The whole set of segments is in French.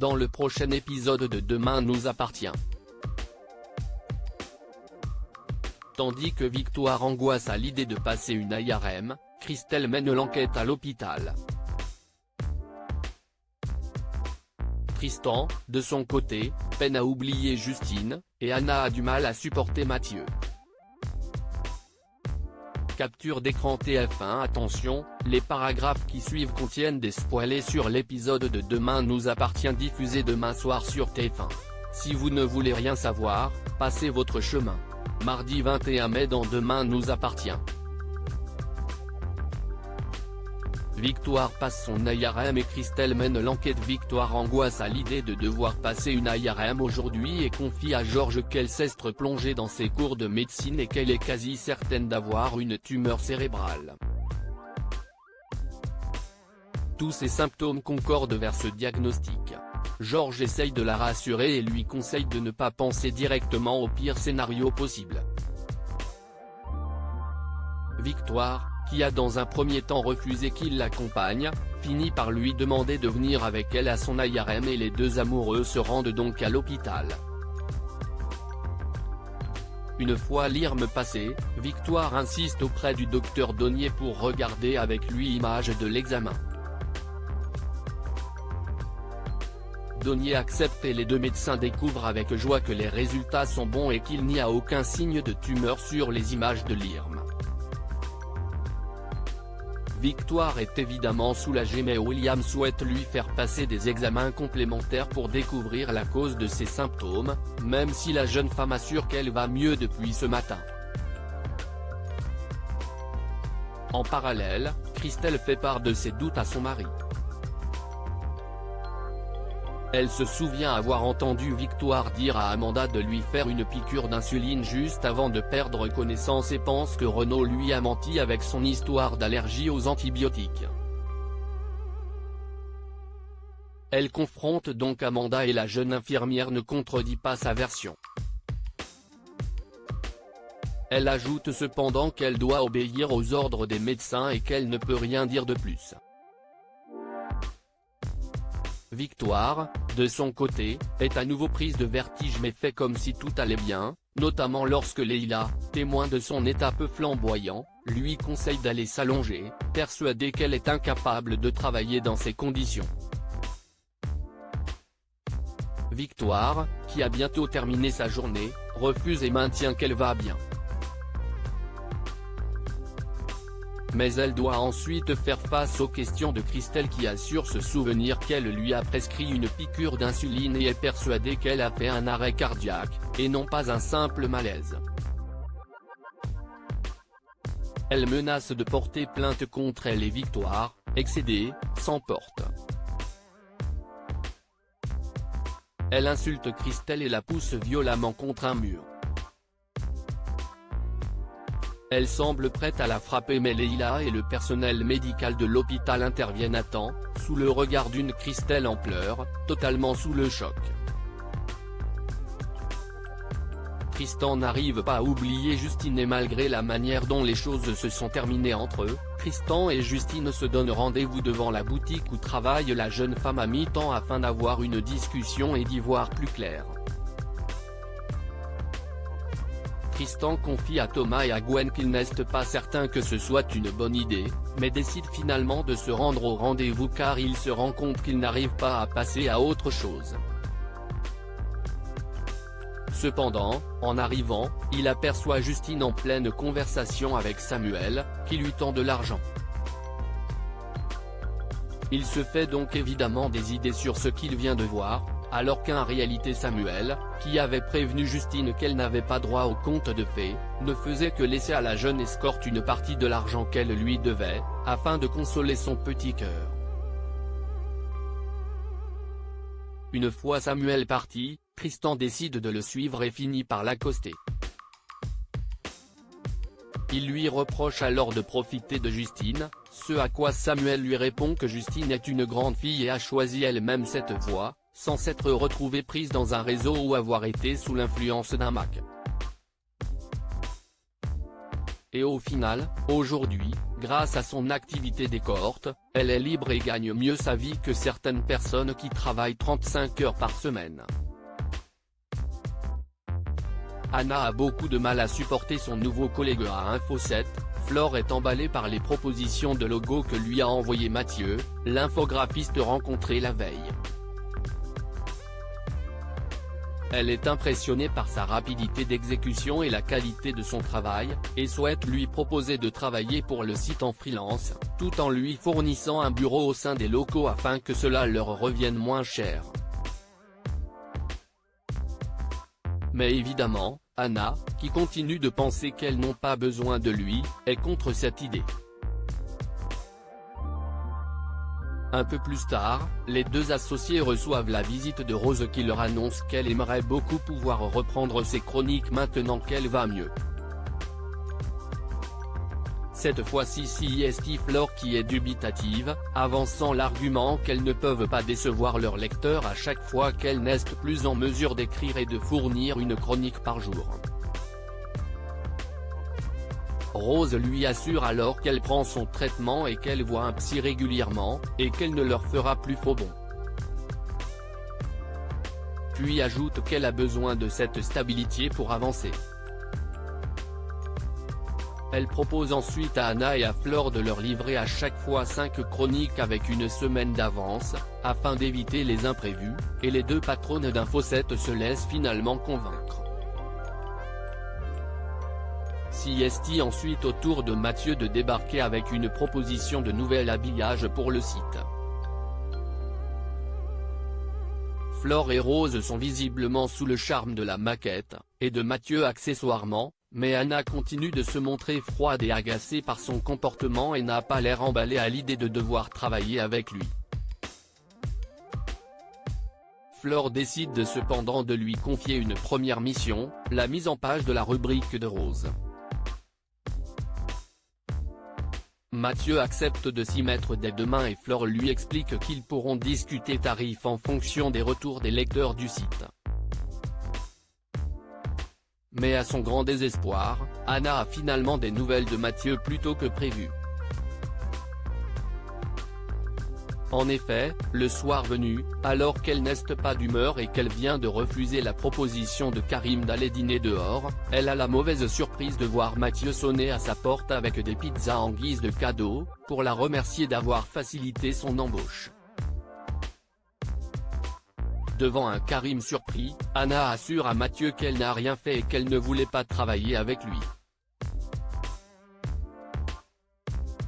dans le prochain épisode de Demain nous appartient. Tandis que Victoire angoisse à l'idée de passer une IRM, Christelle mène l'enquête à l'hôpital. Tristan, de son côté, peine à oublier Justine, et Anna a du mal à supporter Mathieu. Capture d'écran TF1. Attention, les paragraphes qui suivent contiennent des spoilers sur l'épisode de Demain nous appartient diffusé demain soir sur TF1. Si vous ne voulez rien savoir, passez votre chemin. Mardi 21 mai dans Demain nous appartient. Victoire passe son IRM et Christelle mène l'enquête. Victoire angoisse à l'idée de devoir passer une IRM aujourd'hui et confie à Georges qu'elle s'est plongée dans ses cours de médecine et qu'elle est quasi certaine d'avoir une tumeur cérébrale. Tous ses symptômes concordent vers ce diagnostic. Georges essaye de la rassurer et lui conseille de ne pas penser directement au pire scénario possible. Victoire, qui a dans un premier temps refusé qu'il l'accompagne, finit par lui demander de venir avec elle à son IRM et les deux amoureux se rendent donc à l'hôpital. Une fois l'IRM passé, Victoire insiste auprès du docteur Donnier pour regarder avec lui image de l'examen. Donnier accepte et les deux médecins découvrent avec joie que les résultats sont bons et qu'il n'y a aucun signe de tumeur sur les images de l'IRM. Victoire est évidemment soulagée mais William souhaite lui faire passer des examens complémentaires pour découvrir la cause de ses symptômes, même si la jeune femme assure qu'elle va mieux depuis ce matin. En parallèle, Christelle fait part de ses doutes à son mari. Elle se souvient avoir entendu Victoire dire à Amanda de lui faire une piqûre d'insuline juste avant de perdre connaissance et pense que Renaud lui a menti avec son histoire d'allergie aux antibiotiques. Elle confronte donc Amanda et la jeune infirmière ne contredit pas sa version. Elle ajoute cependant qu'elle doit obéir aux ordres des médecins et qu'elle ne peut rien dire de plus. Victoire, de son côté, est à nouveau prise de vertige mais fait comme si tout allait bien, notamment lorsque Leila, témoin de son état peu flamboyant, lui conseille d'aller s'allonger, persuadée qu'elle est incapable de travailler dans ces conditions. Victoire, qui a bientôt terminé sa journée, refuse et maintient qu'elle va bien. Mais elle doit ensuite faire face aux questions de Christelle qui assure se souvenir qu'elle lui a prescrit une piqûre d'insuline et est persuadée qu'elle a fait un arrêt cardiaque, et non pas un simple malaise. Elle menace de porter plainte contre elle et Victoire, excédée, s'emporte. Elle insulte Christelle et la pousse violemment contre un mur. Elle semble prête à la frapper mais Leila et le personnel médical de l'hôpital interviennent à temps, sous le regard d'une Christelle en pleurs, totalement sous le choc. Tristan n'arrive pas à oublier Justine et malgré la manière dont les choses se sont terminées entre eux, Tristan et Justine se donnent rendez-vous devant la boutique où travaille la jeune femme à mi-temps afin d'avoir une discussion et d'y voir plus clair. Tristan confie à Thomas et à Gwen qu'il n'est pas certain que ce soit une bonne idée, mais décide finalement de se rendre au rendez-vous car il se rend compte qu'il n'arrive pas à passer à autre chose. Cependant, en arrivant, il aperçoit Justine en pleine conversation avec Samuel, qui lui tend de l'argent. Il se fait donc évidemment des idées sur ce qu'il vient de voir, alors qu'en réalité Samuel, qui avait prévenu Justine qu'elle n'avait pas droit au conte de fées, ne faisait que laisser à la jeune escorte une partie de l'argent qu'elle lui devait, afin de consoler son petit cœur. Une fois Samuel parti, Tristan décide de le suivre et finit par l'accoster. Il lui reproche alors de profiter de Justine, ce à quoi Samuel lui répond que Justine est une grande fille et a choisi elle-même cette voie, sans s'être retrouvée prise dans un réseau ou avoir été sous l'influence d'un mec. et au final, aujourd'hui, grâce à son activité d'escorte, elle est libre et gagne mieux sa vie que certaines personnes qui travaillent 35 heures par semaine. Anna a beaucoup de mal à supporter son nouveau collègue à Info 7, Flore est emballée par les propositions de logo que lui a envoyé Mathieu, l'infographiste rencontré la veille. Elle est impressionnée par sa rapidité d'exécution et la qualité de son travail, et souhaite lui proposer de travailler pour le site en freelance, tout en lui fournissant un bureau au sein des locaux afin que cela leur revienne moins cher. Mais évidemment, Anna, qui continue de penser qu'elles n'ont pas besoin de lui, est contre cette idée. Un peu plus tard, les deux associés reçoivent la visite de Rose qui leur annonce qu'elle aimerait beaucoup pouvoir reprendre ses chroniques maintenant qu'elle va mieux. Cette fois-ci c'est Flore qui est dubitative, avançant l'argument qu'elles ne peuvent pas décevoir leurs lecteurs à chaque fois qu'elles n'est plus en mesure d'écrire et de fournir une chronique par jour. Rose lui assure alors qu'elle prend son traitement et qu'elle voit un psy régulièrement, et qu'elle ne leur fera plus faux bon. Puis ajoute qu'elle a besoin de cette stabilité pour avancer. Elle propose ensuite à Anna et à Flore de leur livrer à chaque fois 5 chroniques avec une semaine d'avance, afin d'éviter les imprévus, et les deux patronnes d'Info 7 se laissent finalement convaincre. C'est ensuite au tour de Mathieu de débarquer avec une proposition de nouvel habillage pour le site. Flore et Rose sont visiblement sous le charme de la maquette, et de Mathieu accessoirement, mais Anna continue de se montrer froide et agacée par son comportement et n'a pas l'air emballée à l'idée de devoir travailler avec lui. Flore décide cependant de lui confier une première mission, la mise en page de la rubrique de Rose. Mathieu accepte de s'y mettre dès demain et Flore lui explique qu'ils pourront discuter tarifs en fonction des retours des lecteurs du site. Mais à son grand désespoir, Anna a finalement des nouvelles de Mathieu plus tôt que prévu. En effet, le soir venu, alors qu'elle n'est pas d'humeur et qu'elle vient de refuser la proposition de Karim d'aller dîner dehors, elle a la mauvaise surprise de voir Mathieu sonner à sa porte avec des pizzas en guise de cadeau, pour la remercier d'avoir facilité son embauche. Devant un Karim surpris, Anna assure à Mathieu qu'elle n'a rien fait et qu'elle ne voulait pas travailler avec lui.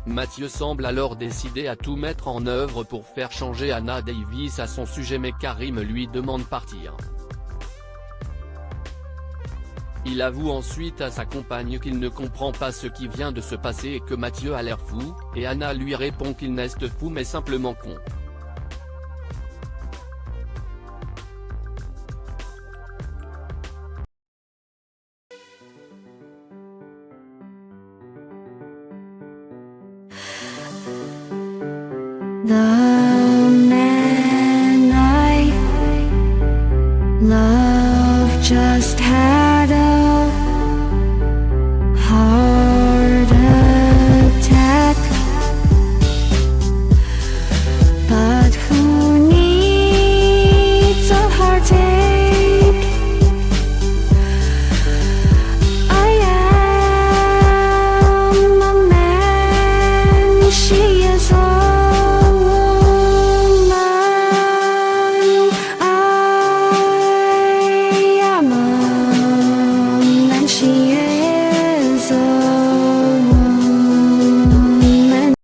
Mathieu semble alors décidé à tout mettre en œuvre pour faire changer Anna Davis à son sujet mais Karim lui demande partir. Il avoue ensuite à sa compagne qu'il ne comprend pas ce qui vient de se passer et que Mathieu a l'air fou, et Anna lui répond qu'il n'est fou mais simplement con. 나